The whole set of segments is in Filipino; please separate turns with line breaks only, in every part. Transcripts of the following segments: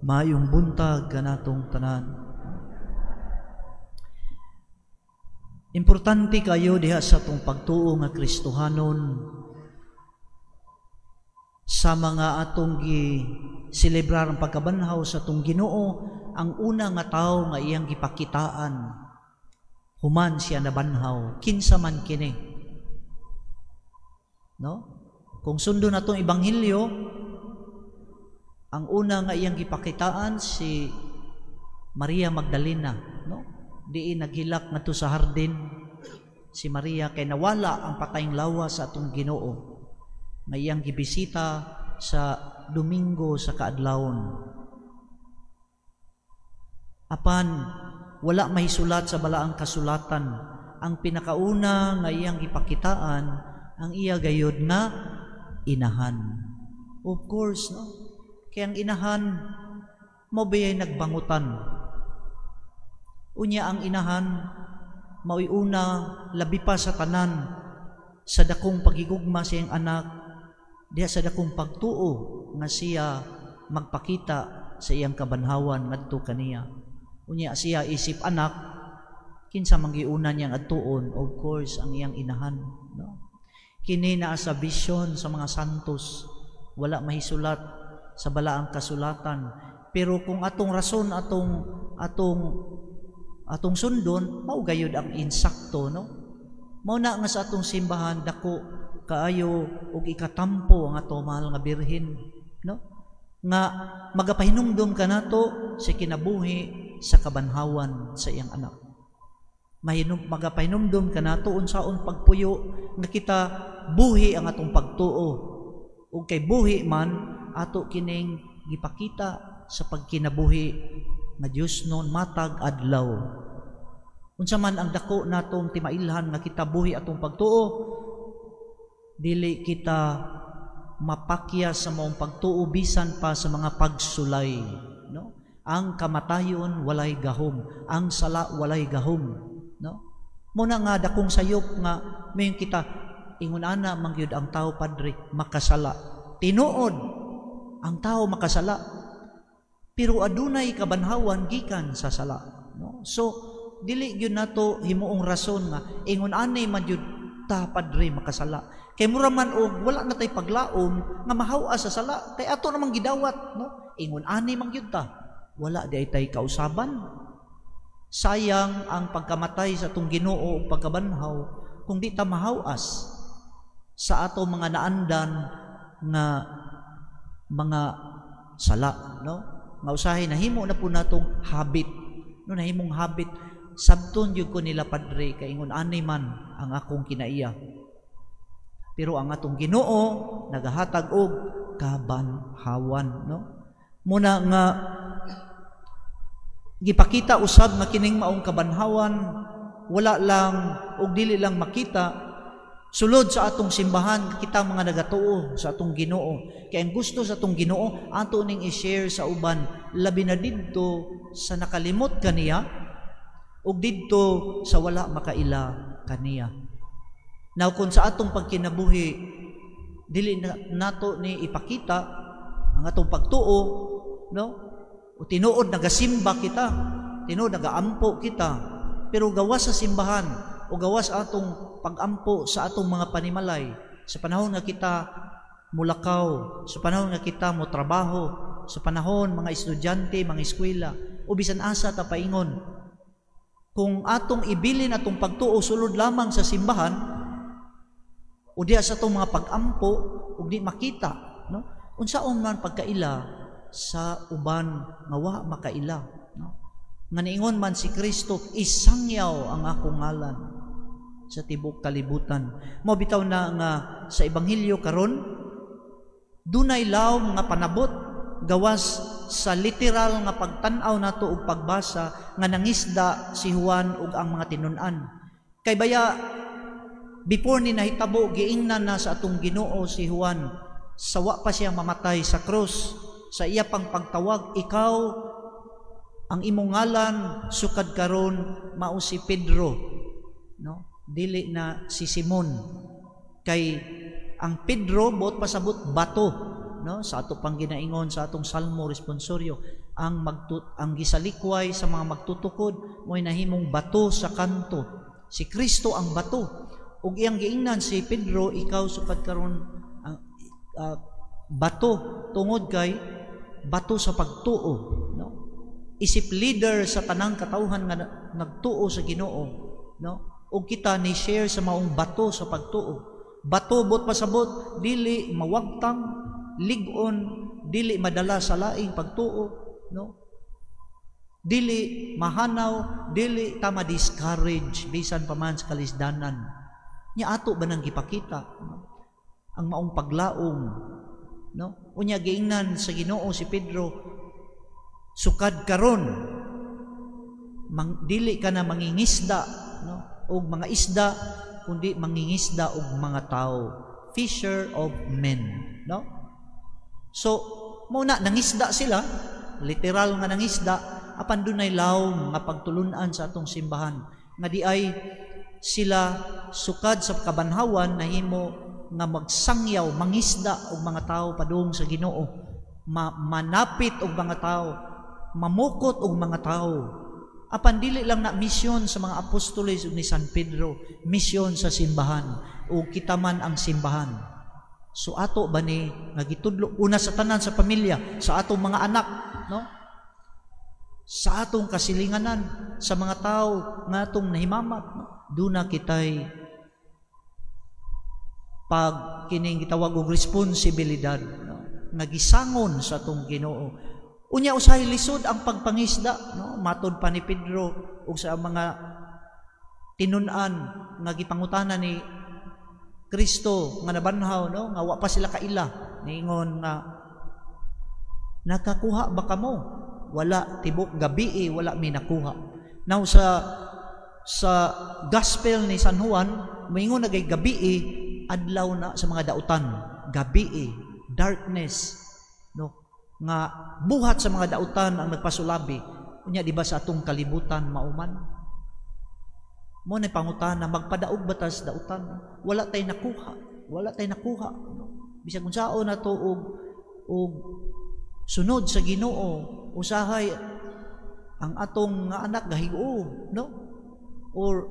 Maayong buntag kanatong tanan. Importante kayo diha sa atong pagtuo nga Kristohanon sa mga atong gi-celebrar ang pagkabanhaw sa atong Ginoo. Ang una nga tawo nga iyang gipakitaan human siya nabanhaw, kinsa man kini. No? Kung sundo natong ebanghelyo, ang una nga iyang gipakitaan si Maria Magdalena, no? Diin naghilak ngadto sa hardin si Maria kay nawala ang patayng lawas sa atong Ginoo. Nga iyang gibisita sa Domingo sa kaadlawon. Apan wala mahisulat sa balaang kasulatan. Ang pinakauna nga iyang gipakitaan ang iya gayud nga inahan. Of course, no? Kaya ang inahan, mabayay nagbangutan. Unya ang inahan, mao'y una, labi pa sa tanan, sa dakong pagigugma siyang anak, diha sa dakong pagtuo, nga siya magpakita sa iyang kabanhawan, ngadto kaniya. Unya siya isip anak, kinsa manggiuna niyang adtuon, of course, ang iyang inahan. No? Kini naa sa vision sa mga santos, wala mahisulat sa balaang kasulatan. Pero kung atong rason atong sundon, mao gayud ang insakto, no? Mao na nga sa atong simbahan dako kaayo og ikatampo ang ato mahal nga birhen, no? Nga magapahinumdom kanato sa kinabuhi sa kabanhawan sa iyang anak. Magapahinumdom kanato unsaon pagpuyo nga kita buhi ang atong pagtuo. Ug kay buhi man ato kining gipakita sa pagkinabuhi nga Dios non matag adlaw. Unsa man ang dako natong timailhan nga kita buhi atong pagtuo, dili kita mapakya sa maong pagtuo bisan pa sa mga pagsulay, no? Ang kamatayon walay gahom, ang sala walay gahom, no? Muna nga dakong sayop nga mayon kita ingon ana mangyud ang tao padre makasala. Tinuod ang tao makasala, pero adunay kabanhawan gikan sa sala, no? So dili gyud nato himuong rason nga ingon anay man gyud ta padre makasala. Kay mura man og wala na tay paglaom nga mahaw sa sala, kay ato namang gidawat, no? Ingon anay man gyud ta, wala di tay kausaban. Sayang ang pagkamatay sa atong Ginoo ug pagkabanhaw kung di ta mahawas sa ato mga naandan nga mga sala, no? Nga usahay nahimo na po natong habit, no? Nahimong habit sabton jud ko nila padre kay ingon ani man ang akong kinaiya. Pero ang atong Ginoo nagahatag og kabanhawan, no? Muna nga gipakita usab nga kining maong kabanhawan wala lang og dili lang makita sulod sa atong simbahan, kita mga nagatuo sa atong Ginoo. Kaya ang gusto sa atong Ginoo, ato ning i-share sa uban, labi na didto sa nakalimot kaniya, o didto sa wala makaila kaniya. Now, kung sa atong pagkinabuhi, dili nato ni ipakita ang atong pagtuo, no? O tinuod nagasimba kita, tinuod nagaampo kita, pero gawas sa simbahan, o gawas atong pag-ampo sa atong mga panimalay, sa panahon nga kita mulakaw, sa panahon nga kita mo trabaho, sa panahon mga estudyante, mga eskwela, o bisan asa ta paingon. Kung atong ibilin atong pagtuo sulod lamang sa simbahan, o diya sa atong mga pag-ampo, o di makita, no? Unsaon man pagkaila sa uban nga wa makaila, no? Nga niingon man si Kristo, isangyaw ang akong ngalan sa tibok kalibutan. Mo bitaw na nga sa ebanghelyo karon dunay lawom nga panabot gawas sa literal nga pagtan-aw nato ug pagbasa nga nangisda si Juan ug ang mga tinun-an. Kay baya before ni nahitabo giingnan na sa atong Ginoo si Juan, sawa pa siya mamatay sa krus, sa iya pang pagtawag, ikaw ang imong ngalan sukad karon mao si Pedro, no? Dili na si Simon. Kay ang Pedro buot pasabot bato, no? Sa ato pang ginaingon sa atong salmo responsoryo, ang gisalikway sa mga magtutukod mo'y nahimong bato sa kanto. Si Kristo ang bato. Ug iyang giingnan si Pedro, ikaw sukad karon ang bato tungod kay bato sa pagtuo, no? Isip leader sa tanang katawhan nga nagtuo sa Ginoo, no? Ug kita ni share sa maong bato sa pagtuo. Bato bot pasabot dili mawagtang, lig-on, dili madala sa laing pagtuo, no? Dili mahanaw, dili ta ma-discourage bisan pa man sa kalisdanan. Nya ato ba nang gipakita, no? Ang maong paglaom, no? Unya giingnan sa Ginoo si Pedro, sukad karon dili ka na mangingisda, no? Og mga isda, kundi mangingisda og mga tao, fisher of men, no? So muna nangisda sila, literal nga nangisda, apan dunay lawom nga pagtulunan sa atong simbahan nga di ay sila sukad sa kabanhawan nahimo nga magsangyaw, mangisda og mga tao padung sa Ginoo, manapit og mga tao, mamukot og mga tao. Apan dili lang na misyon sa mga apostoles ug ni San Pedro, misyon sa simbahan o kita man ang simbahan. So ato ba ni nga gitudlo una sa tanan sa pamilya, sa atong mga anak, no? Sa atong kasilinganan, sa mga tao nga atong nahimamat, no? Duna kitay pag kining gitawag og responsibilidad, no? Nagisangon sa atong Ginoo. Unya usahay lisod ang pagpangisda, no? Matod pa ni Pedro ug sa mga tinun-an nga gipangutana ni Kristo nga nabanhaw, no? Nga wa pa sila kaila, ningon nga nakakuha ba kamo? Wala, tibok gabi wala mi nakuha. Now sa gospel ni San Juan, moingon nagay gabi adlaw na sa mga dautan, gabi darkness, no? Nga buhat sa mga dautan ang nagpasulabi. Unya di ba sa atong kalibutan mauman? Mo na pangutana, magpadaog batas dautan, wala tay nakuha, no? Bisag unsaon na to og sunod sa Ginoo, usahay ang atong nga anak gahigo, no? Or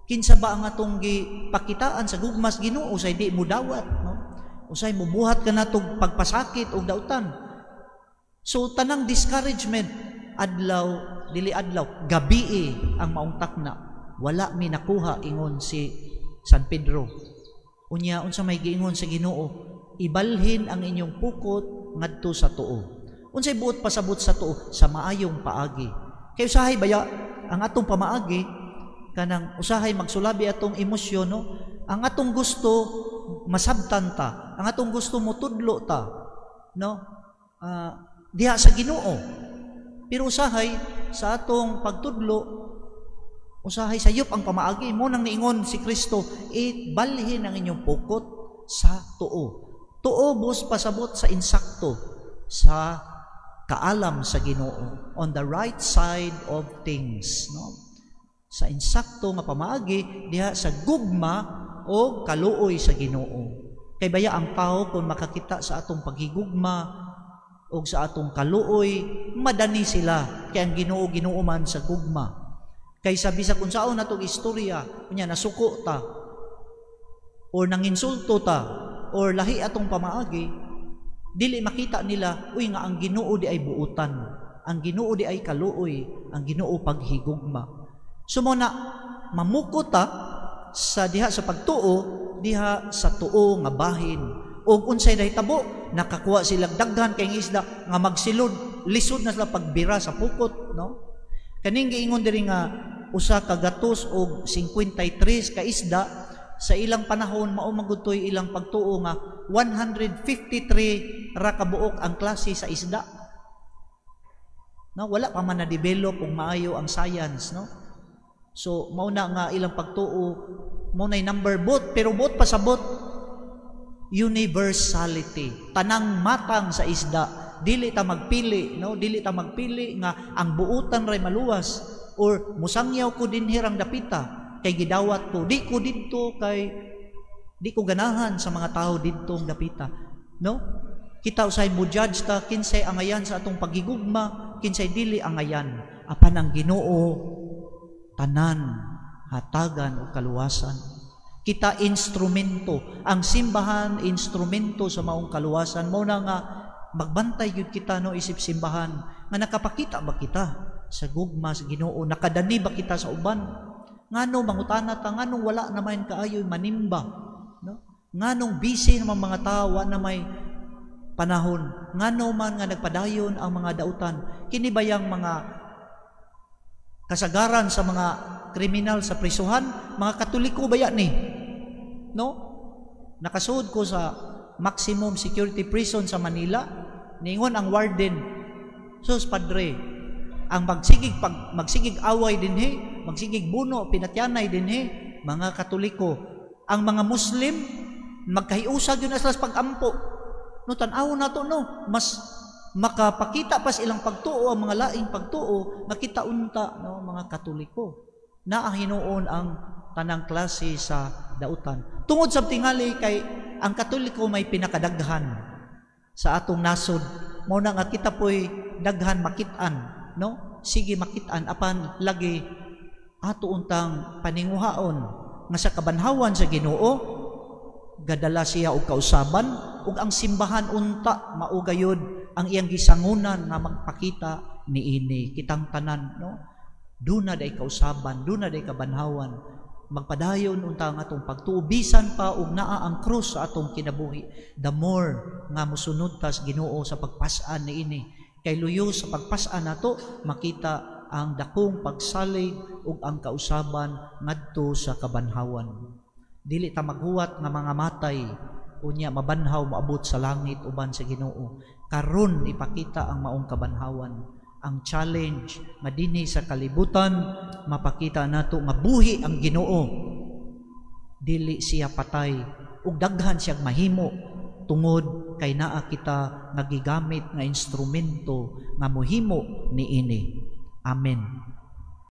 kinsa ba ang atong gipakitaan sa gugmas Ginoo, usay di mo dawat, no? Usay mo buhat ka natong pagpasakit og dautan. So tanang discouragement, adlaw dili adlaw, gabi ang maong takna, wala mi nakuha, ingon si San Pedro. Unya unsa may giingon sa Ginoo, ibalhin ang inyong pukot ngadto sa tuo. Unsay buot pasabot sa tuo? Sa maayong paagi. Kay usahay baya ang atong pamaagi kanang usahay magsulabi atong emosyon, no? Ang atong gusto masabtan ta, ang atong gusto motudlo ta, no? Diha sa Ginoo. Pero usahay sa atong pagtudlo, usahay sayop ang pamaagi. Mo nang niingon si Kristo, balhin ang inyong pukot sa tuo. Tuo bus pasabot sa insakto, sa kaalam sa Ginoo, on the right side of things, no? Sa insakto nga pamaagi diha sa gugma o kaluoy sa Ginoo. Kay baya ang tao kung makakita sa atong paghigugma o sa atong kaluoy, madani sila kay ang Ginoo man sa gugma. Kay sabi sa kung saan natong istorya, kunya nasuko ta or nanginsulto ta or lahi atong pamaagi, dili makita nila uy nga ang Ginoo di ay buutan, ang Ginoo di ay kaluoy, ang Ginoo paghigugma. So mo na mamukot ta sa diha sa pagtuo, diha sa tuo nga bahin. O unsay nahitabo, nakakuha silang daghan kay isda nga magsilod, lisod na sila pagbira sa pukot, no? Kaning giingon diri nga usa ka gatos og 53 ka isda sa ilang panahon mao magutoy ilang pagtuo nga 153 ra ka buok ang klase sa isda. No, wala pa man na develop og maayo ang science, no? So mao na nga ilang pagtuo, mao nay number bot, pero bot pasabot universality, tanang matang sa isda, dili ta magpili, no? Dili ta magpili nga ang buutan ray maluwas or musangyaw ko din hirang dapita kay gidawat ko, di ko didto kay di ko ganahan sa mga tao didtong dapita, no? Kita usay mo judge ta kinsay angayan sa atong pagigugma, kinsay dili angayan. Apan ang Ginoo tanan hatagan o kaluwasan. Kita instrumento, ang simbahan instrumento sa maong kaluwasan. Mo na nga magbantay yun kita no isip simbahan nga nakapakita ba kita sa gugma sa Ginoo, nakadani ba kita sa uban, ngano mangutana ta, nganong wala naman kaayoy manimba, no? Nganong busy naman mga tao na may panahon, ngano man nga nagpadayon ang mga dautan, kini bayang mga kasagaran sa mga kriminal sa prisuhan, mga Katoliko ba yan ni? No? Nakasuod ko sa maximum security prison sa Manila, ningon ang warden, sus padre, ang magsigig away dinhi, magsigig buno, pinatyanay dinhi, mga Katoliko, ang mga Muslim, magkahiusag yun aslas pag-ampo. No, tanaw na to, no, mas makapakita pas ilang pagtuo, ang mga laing pagtuo, nakita unta, no, mga Katoliko, na hinuon ang tanang klase sa dautan. Tungod sa tingali kay ang Katoliko may pinakadaghan sa atong nasod. Mao na nga kita po'y daghan makitaan, no? Sige makitaan apan lagi ato untang paninguhaon nga sa kabanhawan sa Ginoo gadala siya og kausaban ug ang simbahan unta mao gayud ang iyang gisangunan nga magpakita niini kitang tanan, no? Duna day kausaban, duna day kabanhawan, magpadayon unta ang atong pagtuo bisan pa og naa ang krus sa atong kinabuhi. The more nga mosunod ta sa Ginoo sa pagpas-an niini, kay luyo sa pagpas-an nato makita ang dakong pagsalig ug ang kausaban ngadto sa kabanhawan. Dili ta maghuwat nga mga matay unya mabanhaw moabot sa langit uban sa Ginoo. Karon ipakita ang maong kabanhawan. Ang challenge nga dinhi sa kalibutan mapakita nato nga buhi ang Ginoo, dili siya patay ug daghan siyang mahimo tungod kay naa kita nagigamit nga instrumento nga mohimo niini. Amen.